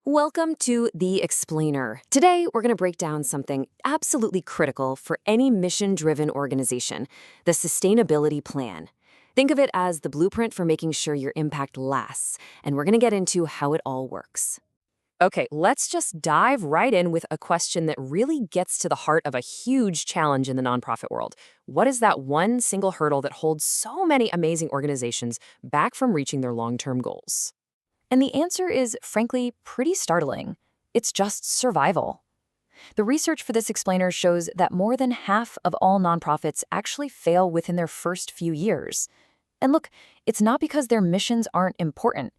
Welcome to The Explainer. Today, we're going to break down something absolutely critical for any mission-driven organization, the sustainability plan. Think of it as the blueprint for making sure your impact lasts, and we're going to get into how it all works. Okay, let's just dive right in with a question that really gets to the heart of a huge challenge in the nonprofit world. What is that one single hurdle that holds so many amazing organizations back from reaching their long-term goals? And the answer is, frankly, pretty startling. It's just survival. The research for this explainer shows that more than half of all nonprofits actually fail within their first few years. And look, it's not because their missions aren't important.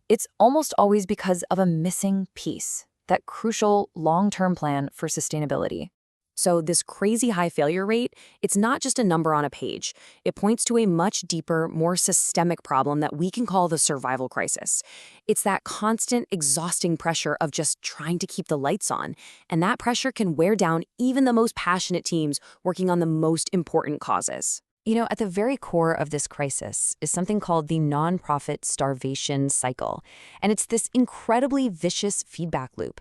It's almost always because of a missing piece, that crucial long-term plan for sustainability. So this crazy high failure rate, it's not just a number on a page. It points to a much deeper, more systemic problem that we can call the survival crisis. It's that constant, exhausting pressure of just trying to keep the lights on. And that pressure can wear down even the most passionate teams working on the most important causes. At the very core of this crisis is something called the nonprofit starvation cycle. And it's this incredibly vicious feedback loop.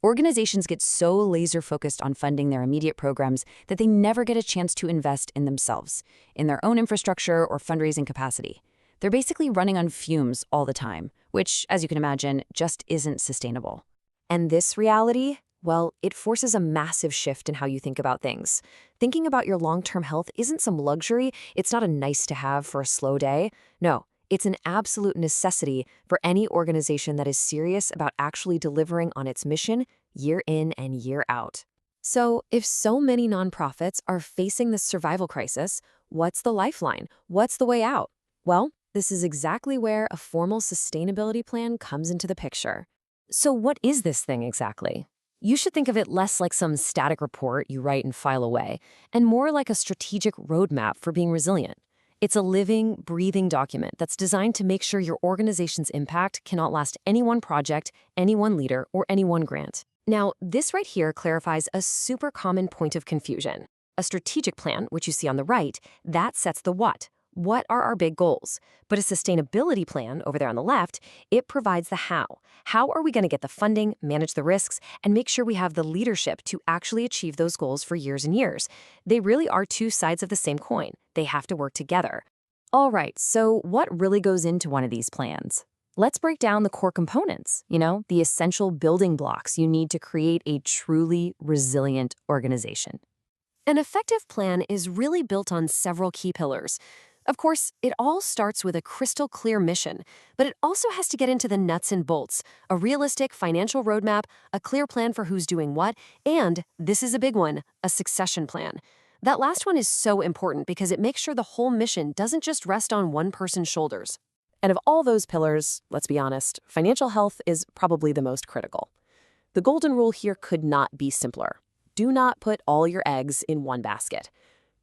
Organizations get so laser-focused on funding their immediate programs that they never get a chance to invest in themselves, in their own infrastructure or fundraising capacity. They're basically running on fumes all the time, which, as you can imagine, just isn't sustainable. And this reality, well, it forces a massive shift in how you think about things. Thinking about your long-term health isn't some luxury. It's not a nice-to-have for a slow day. No. It's an absolute necessity for any organization that is serious about actually delivering on its mission year in and year out. So, if so many nonprofits are facing this survival crisis, what's the lifeline? What's the way out? Well, this is exactly where a formal sustainability plan comes into the picture. So, what is this thing exactly? You should think of it less like some static report you write and file away, and more like a strategic roadmap for being resilient. It's a living, breathing document that's designed to make sure your organization's impact cannot last any one project, any one leader, or any one grant. Now, this right here clarifies a super common point of confusion. A strategic plan, which you see on the right, that sets the what. What are our big goals? But a sustainability plan, over there on the left, it provides the how. How are we going to get the funding, manage the risks, and make sure we have the leadership to actually achieve those goals for years and years? They really are two sides of the same coin. They have to work together. All right, so what really goes into one of these plans? Let's break down the core components, the essential building blocks you need to create a truly resilient organization. An effective plan is really built on several key pillars. Of course, it all starts with a crystal clear mission, but it also has to get into the nuts and bolts, a realistic financial roadmap, a clear plan for who's doing what, and, this is a big one, a succession plan. That last one is so important because it makes sure the whole mission doesn't just rest on one person's shoulders. And of all those pillars, let's be honest, financial health is probably the most critical. The golden rule here could not be simpler. Do not put all your eggs in one basket.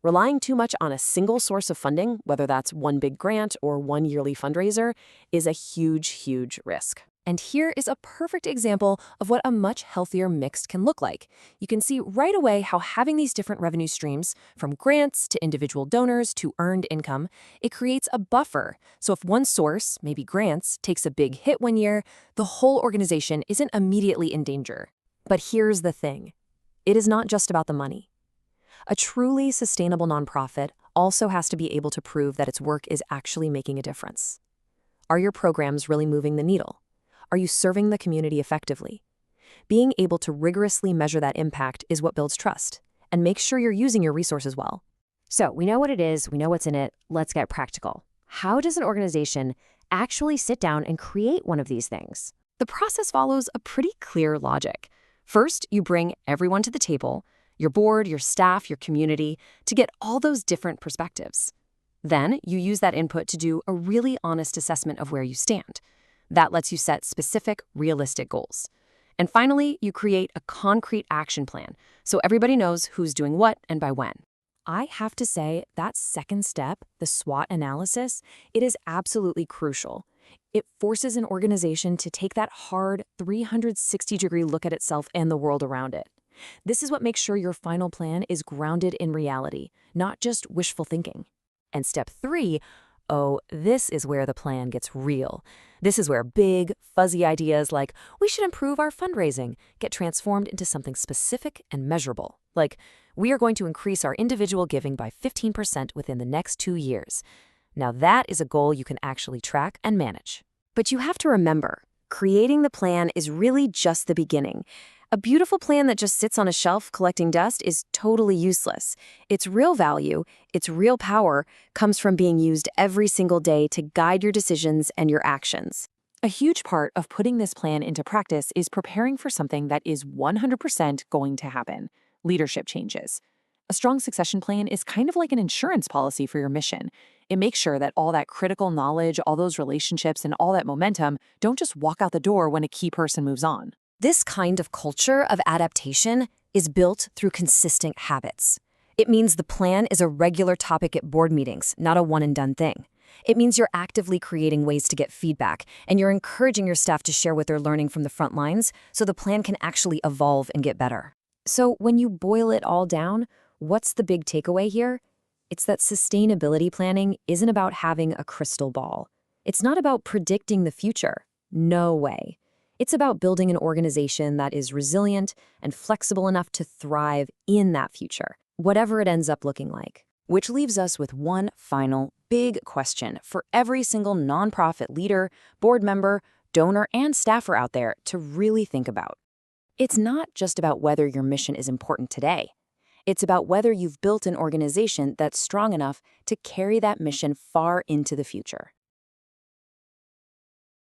Relying too much on a single source of funding, whether that's one big grant or one yearly fundraiser, is a huge, huge risk. And here is a perfect example of what a much healthier mix can look like. You can see right away how having these different revenue streams, from grants to individual donors to earned income, it creates a buffer. So if one source, maybe grants, takes a big hit one year, the whole organization isn't immediately in danger. But here's the thing. It is not just about the money. A truly sustainable nonprofit also has to be able to prove that its work is actually making a difference. Are your programs really moving the needle? Are you serving the community effectively? Being able to rigorously measure that impact is what builds trust, and makes sure you're using your resources well. So we know what it is, we know what's in it, let's get practical. How does an organization actually sit down and create one of these things? The process follows a pretty clear logic. First, you bring everyone to the table, your board, your staff, your community, to get all those different perspectives. Then you use that input to do a really honest assessment of where you stand. That lets you set specific, realistic goals. And finally, you create a concrete action plan so everybody knows who's doing what and by when. I have to say that second step, the SWOT analysis, it is absolutely crucial. It forces an organization to take that hard 360-degree look at itself and the world around it. This is what makes sure your final plan is grounded in reality, not just wishful thinking. And step 3, oh, this is where the plan gets real. This is where big, fuzzy ideas like, we should improve our fundraising, get transformed into something specific and measurable. Like, we are going to increase our individual giving by 15% within the next 2 years. Now that is a goal you can actually track and manage. But you have to remember, creating the plan is really just the beginning. A beautiful plan that just sits on a shelf collecting dust is totally useless. Its real value, its real power, comes from being used every single day to guide your decisions and your actions. A huge part of putting this plan into practice is preparing for something that is 100% going to happen: leadership changes. A strong succession plan is kind of like an insurance policy for your mission. It makes sure that all that critical knowledge, all those relationships, and all that momentum don't just walk out the door when a key person moves on. This kind of culture of adaptation is built through consistent habits. It means the plan is a regular topic at board meetings, not a one-and-done thing. It means you're actively creating ways to get feedback, and you're encouraging your staff to share what they're learning from the front lines so the plan can actually evolve and get better. So when you boil it all down, what's the big takeaway here? It's that sustainability planning isn't about having a crystal ball. It's not about predicting the future. No way. It's about building an organization that is resilient and flexible enough to thrive in that future, whatever it ends up looking like. Which leaves us with one final big question for every single nonprofit leader, board member, donor, and staffer out there to really think about. It's not just about whether your mission is important today. It's about whether you've built an organization that's strong enough to carry that mission far into the future.